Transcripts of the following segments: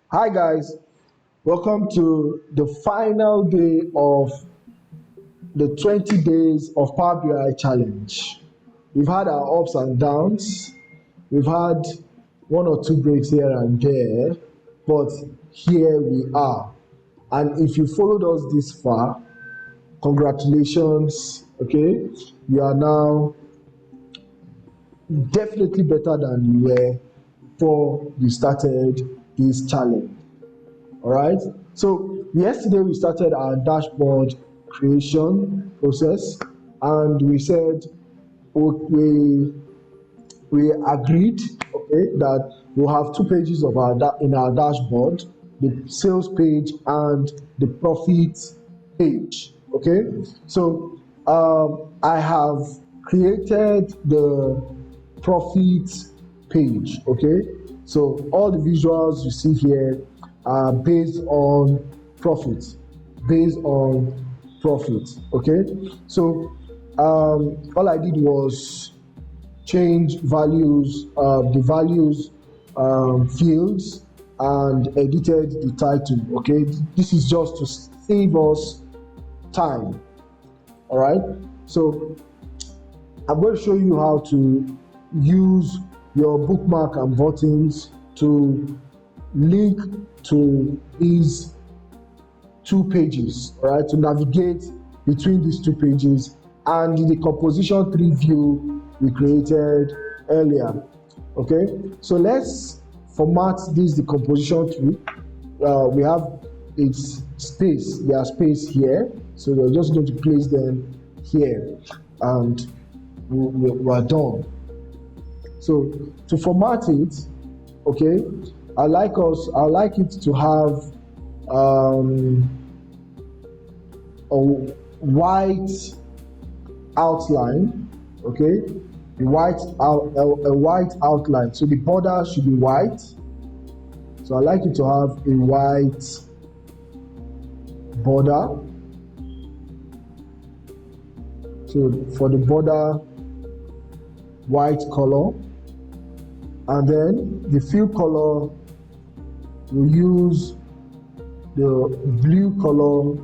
Hi guys, welcome to the final day of the 20 days of Power BI challenge. We've had our ups and downs, we've had one or two breaks here and there, but here we are. And if you followed us this far, congratulations, okay? You are now definitely better than you were before you started this challenge. All right. So yesterday we started our dashboard creation process, and we said we we agreed, okay, that we'll have two pages of in our dashboard, the sales page and the profit page. Okay. So I have created the profit page. Okay. So all the visuals you see here are based on profit, based on profit. Okay. So all I did was change the values fields, and edited the title. Okay, this is just to save us time. All right, so I'm going to show you how to use your bookmark and buttons to link to these two pages, all right, to navigate between these two pages and the composition tree view we created earlier. Okay, so let's format this the composition tree. We have its space, their space here, so we're just going to place them here, and we're done. So to format it, okay, I like it to have a white outline. Okay, a white outline. So the border should be white. So I like it to have a white border. So for the border, white color, and then the fill color, we use the blue color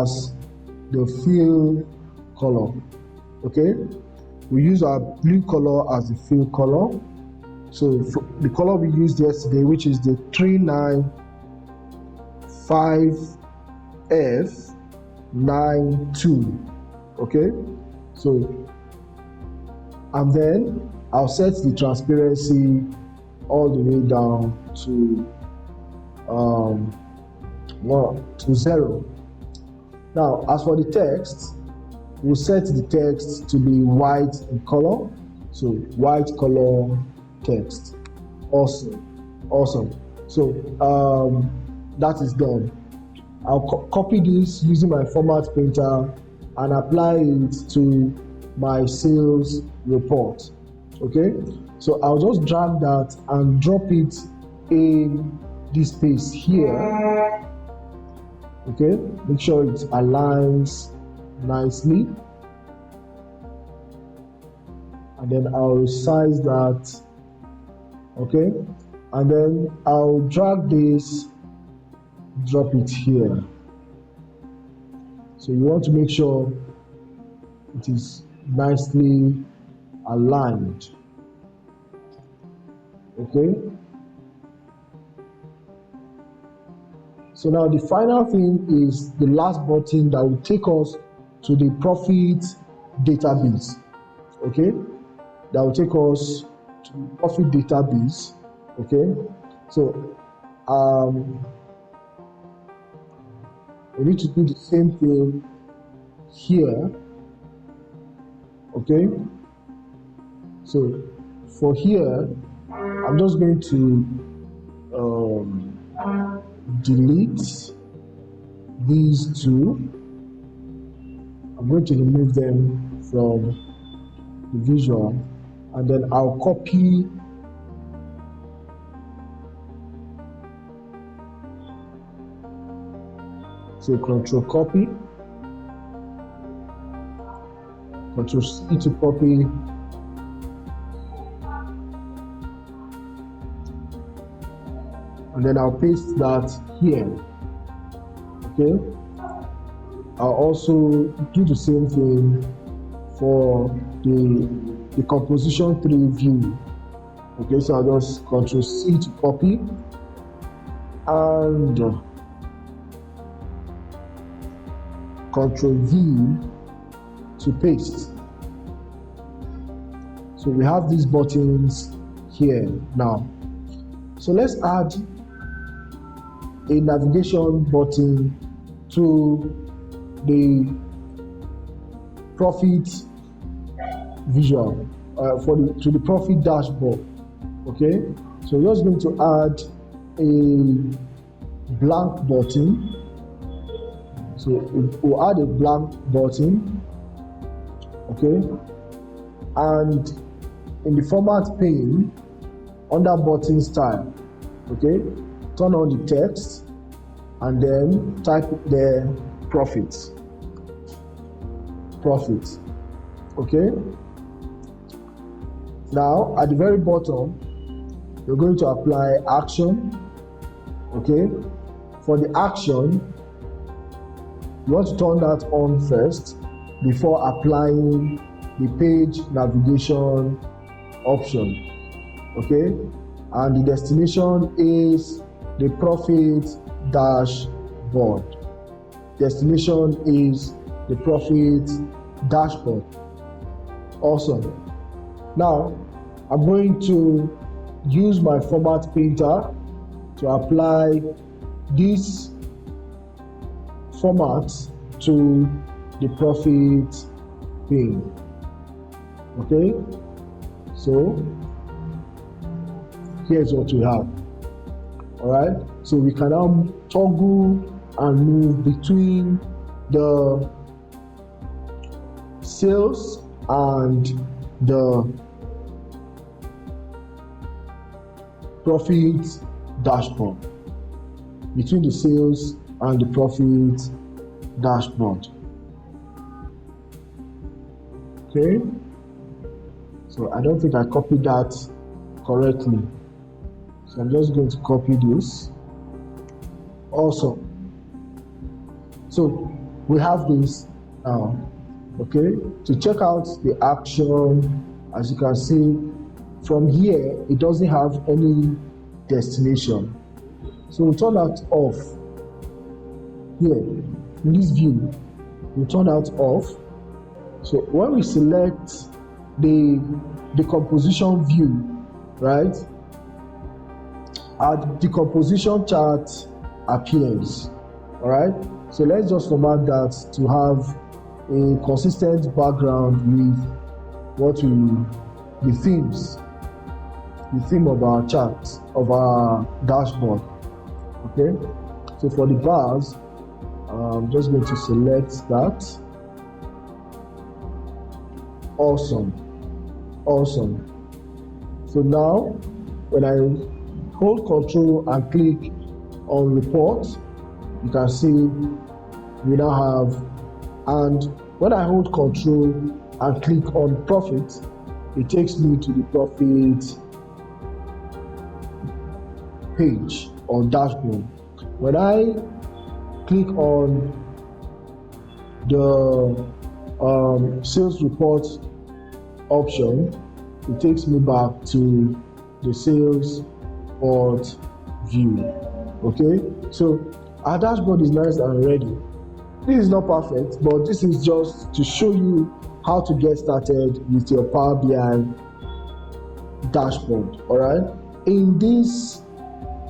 as the fill color. Okay, we use our blue color as the fill color. So the color we used yesterday, which is the 395F92. Okay, so, and then I'll set the transparency all the way down to 0. Now, as for the text, we'll set the text to be white in color. So white color text. Awesome. So that is done. I'll copy this using my format printer and apply it to my sales report. Okay, so I'll just drag that and drop it in this space here. Okay, make sure it aligns nicely, and then I'll resize that. Okay, and then I'll drag this, drop it here. So you want to make sure it is nicely aligned. Okay, so now the final thing is the last button that will take us to the profit database. Okay, that will take us to the profit database. Okay, so we need to do the same thing here. Okay, so for here, I'm just going to delete these two. I'm going to remove them from the visual, and then I'll copy so control copy, control C to copy, and then I'll paste that here. Okay, I'll also do the same thing for the composition 3 view. Okay, so I'll just Ctrl C to copy and Ctrl V to paste. So we have these buttons here now. So let's add a navigation button to the profit visual, to the profit dashboard. Okay, so we're just going to add a blank button. So we'll add a blank button. Okay, and in the format pane under button style, okay, turn on the text and then type the profit. Okay, now at the very bottom you're going to apply action. Okay, for the action you want to turn that on first before applying the page navigation option. Okay, and the destination is the profit dashboard. Destination is the profit dashboard. Awesome. Now I'm going to use my format painter to apply this format to the profit pane. Okay, so here's what we have. All right, so we can now toggle and move between the sales and the profit dashboard. Between the sales and the profit dashboard. Okay, so I don't think I copied that correctly, so I'm just going to copy this. Awesome. So we have this now. Okay, to check out the action, as you can see from here, it doesn't have any destination, so we'll turn that off. Here in this view we'll turn that off. So when we select the composition view, right, our decomposition chart appears. All right, so let's just format that to have a consistent background with what the theme of our chart, of our dashboard. Okay, so for the bars, I'm just going to select that. Awesome. So now when I hold Control and click on report, you can see we now have, and when I hold Control and click on profit, it takes me to the profit page or dashboard. When I click on the sales report option, it takes me back to the sales report view. Okay, so our dashboard is nice and ready. This is not perfect, but this is just to show you how to get started with your Power BI dashboard. All right, in this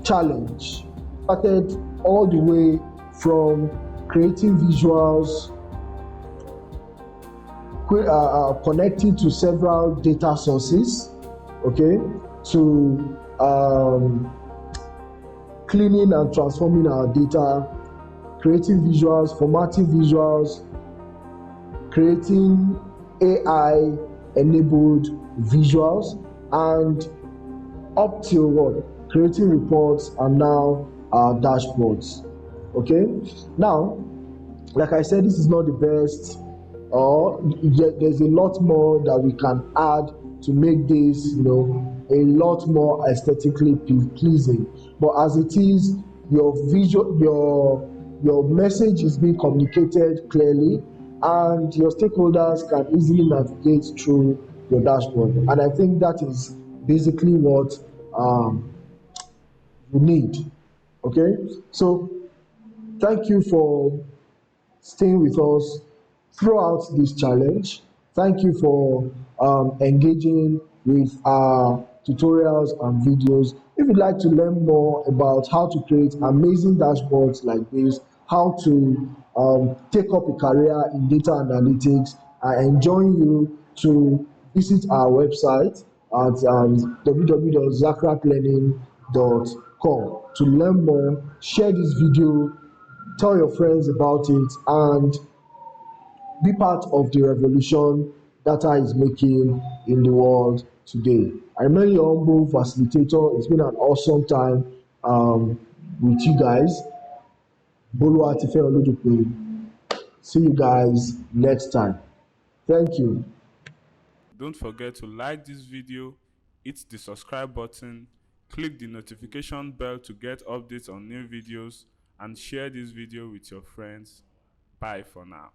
challenge, started all the way from creating visuals, connecting to several data sources, okay, to cleaning and transforming our data, creating visuals, formatting visuals, creating AI enabled visuals, and up till what? Creating reports and now our dashboards. Okay, now like I said, this is not the best, or there's a lot more that we can add to make this, a lot more aesthetically pleasing. But as it is, your visual, your message is being communicated clearly, and your stakeholders can easily navigate through your dashboard. And I think that is basically what you need. Okay, so thank you for staying with us throughout this challenge. Thank you for engaging with our tutorials and videos. If you'd like to learn more about how to create amazing dashboards like this, how to take up a career in data analytics, I enjoin you to visit our website at www.zachraclearning.com to learn more. Share this video, tell your friends about it, and be part of the revolution data is making in the world today. I remain your humble facilitator. It's been an awesome time with you guys. Bolu Atife Oludupe. See you guys next time. Thank you. Don't forget to like this video, hit the subscribe button, click the notification bell to get updates on new videos, and share this video with your friends. Bye for now.